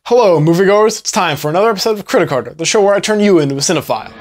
Hello, moviegoers! It's time for another episode of CritiCarter, the show where I turn you into a cinephile.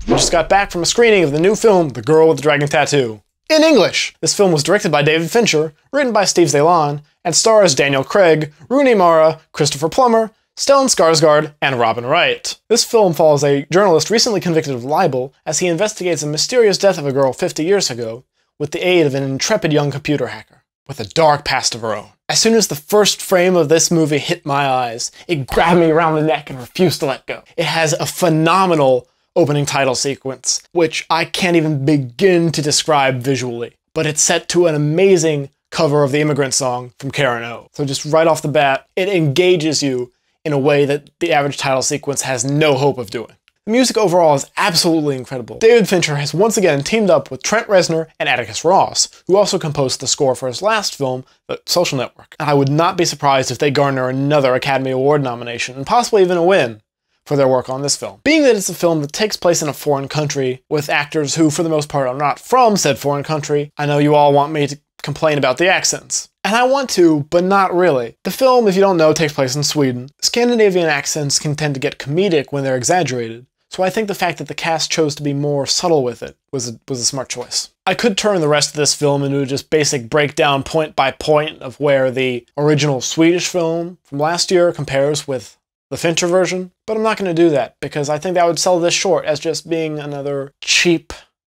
We just got back from a screening of the new film, The Girl with the Dragon Tattoo. In English! This film was directed by David Fincher, written by Stieg Larsson, and stars Daniel Craig, Rooney Mara, Christopher Plummer, Stellan Skarsgard, and Robin Wright. This film follows a journalist recently convicted of libel as he investigates a mysterious death of a girl 50 years ago with the aid of an intrepid young computer hacker with a dark past of her own. As soon as the first frame of this movie hit my eyes, it grabbed me around the neck and refused to let go. It has a phenomenal opening title sequence, which I can't even begin to describe visually, but it's set to an amazing cover of the Immigrant Song from Karen O. So just right off the bat, it engages you in a way that the average title sequence has no hope of doing. The music overall is absolutely incredible. David Fincher has once again teamed up with Trent Reznor and Atticus Ross, who also composed the score for his last film, The Social Network. And I would not be surprised if they garner another Academy Award nomination, and possibly even a win, for their work on this film. Being that it's a film that takes place in a foreign country, with actors who, for the most part, are not from said foreign country, I know you all want me to complain about the accents. And I want to, but not really. The film, if you don't know, takes place in Sweden. Scandinavian accents can tend to get comedic when they're exaggerated, so I think the fact that the cast chose to be more subtle with it was a smart choice. I could turn the rest of this film into just basic breakdown point by point of where the original Swedish film from last year compares with the Fincher version, but I'm not going to do that because I think that would sell this short as just being another cheap,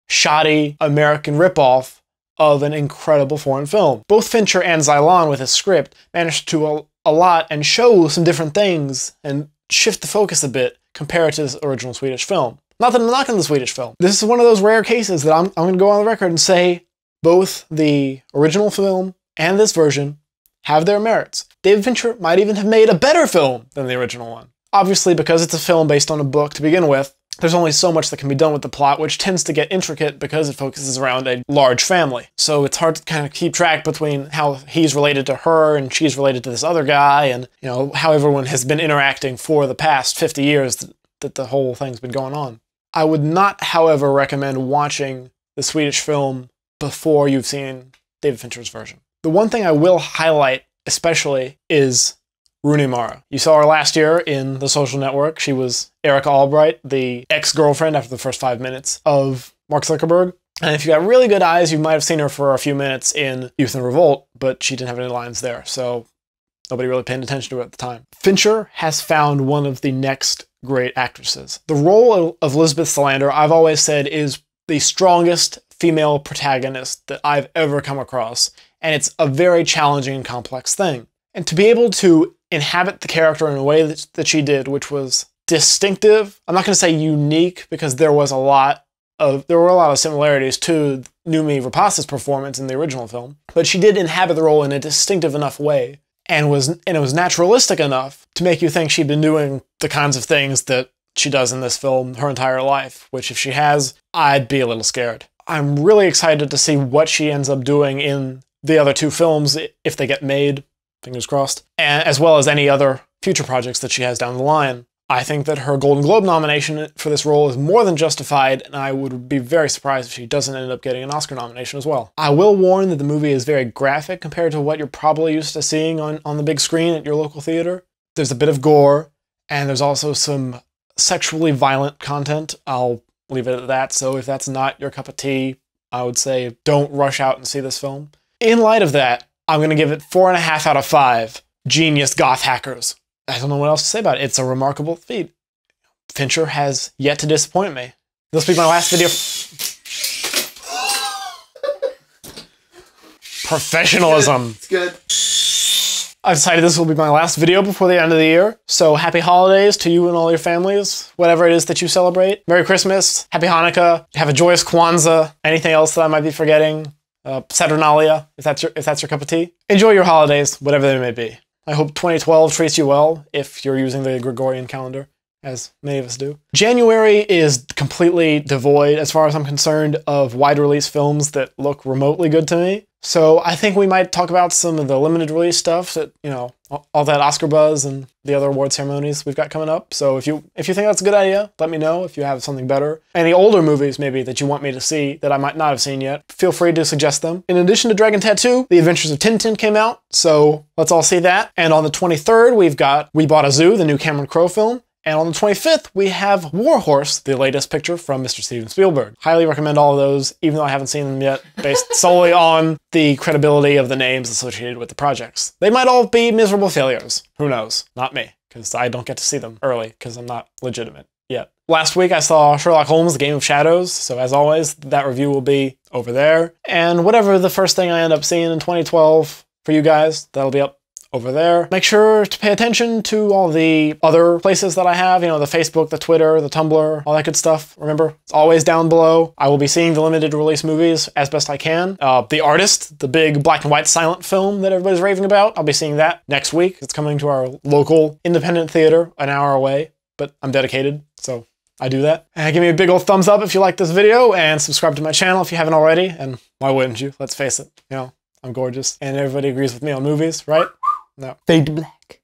shoddy American ripoff of an incredible foreign film. Both Fincher and Stellan with his script managed to do a lot and show some different things and shift the focus a bit compared to this original Swedish film. Not that I'm knocking the Swedish film. This is one of those rare cases that I'm going to go on the record and say both the original film and this version have their merits. David Fincher might even have made a better film than the original one. Obviously, because it's a film based on a book to begin with, there's only so much that can be done with the plot, which tends to get intricate because it focuses around a large family. So it's hard to kind of keep track between how he's related to her and she's related to this other guy and, you know, how everyone has been interacting for the past 50 years that the whole thing's been going on. I would not, however, recommend watching the Swedish film before you've seen David Fincher's version. The one thing I will highlight especially is Rooney Mara. You saw her last year in The Social Network. She was Erica Albright, the ex-girlfriend after the first 5 minutes of Mark Zuckerberg. And if you got really good eyes, you might have seen her for a few minutes in Youth in Revolt, but she didn't have any lines there, so nobody really paid attention to her at the time. Fincher has found one of the next great actresses. The role of Lisbeth Salander, I've always said, is the strongest female protagonist that I've ever come across, and it's a very challenging and complex thing. And to be able to inhabit the character in a way that she did, which was distinctive. I'm not going to say unique because there were a lot of similarities to Noomi Rapace's performance in the original film, but she did inhabit the role in a distinctive enough way and it was naturalistic enough to make you think she'd been doing the kinds of things that she does in this film her entire life, which if she has, I'd be a little scared. I'm really excited to see what she ends up doing in the other two films if they get made. Fingers crossed, and as well as any other future projects that she has down the line. I think that her Golden Globe nomination for this role is more than justified, and I would be very surprised if she doesn't end up getting an Oscar nomination as well. I will warn that the movie is very graphic compared to what you're probably used to seeing on the big screen at your local theater. There's a bit of gore, and there's also some sexually violent content. I'll leave it at that, so if that's not your cup of tea, I would say don't rush out and see this film. In light of that, I'm going to give it 4.5 out of 5 genius goth hackers. I don't know what else to say about it. It's a remarkable feat. Fincher has yet to disappoint me. This will be my last video. Professionalism. It's good. I've decided this will be my last video before the end of the year. So happy holidays to you and all your families, whatever it is that you celebrate. Merry Christmas, Happy Hanukkah, have a joyous Kwanzaa, anything else that I might be forgetting. Saturnalia, if that's your cup of tea. Enjoy your holidays, whatever they may be. I hope 2012 treats you well, if you're using the Gregorian calendar, as many of us do. January is completely devoid, as far as I'm concerned, of wide release films that look remotely good to me. So I think we might talk about some of the limited release stuff that, you know, all that Oscar buzz and the other award ceremonies we've got coming up. So if you think that's a good idea, let me know if you have something better. Any older movies maybe that you want me to see that I might not have seen yet, feel free to suggest them. In addition to Dragon Tattoo, The Adventures of Tintin came out, so let's all see that. And on the 23rd, we've got We Bought a Zoo, the new Cameron Crowe film. And on the 25th, we have War Horse, the latest picture from Mr. Steven Spielberg. Highly recommend all of those, even though I haven't seen them yet, based solely on the credibility of the names associated with the projects. They might all be miserable failures. Who knows? Not me, because I don't get to see them early, because I'm not legitimate yet. Last week, I saw Sherlock Holmes, The Game of Shadows, so as always, that review will be over there. And whatever the first thing I end up seeing in 2012 for you guys, that'll be up over there. Make sure to pay attention to all the other places that I have, you know, the Facebook, the Twitter, the Tumblr, all that good stuff. Remember, it's always down below. I will be seeing the limited release movies as best I can. The Artist, the big black and white silent film that everybody's raving about, I'll be seeing that next week. It's coming to our local independent theater an hour away, but I'm dedicated, so I do that. Give me a big old thumbs up if you like this video, and subscribe to my channel if you haven't already, and why wouldn't you? Let's face it, you know, I'm gorgeous, and everybody agrees with me on movies, right? No. Fade to black.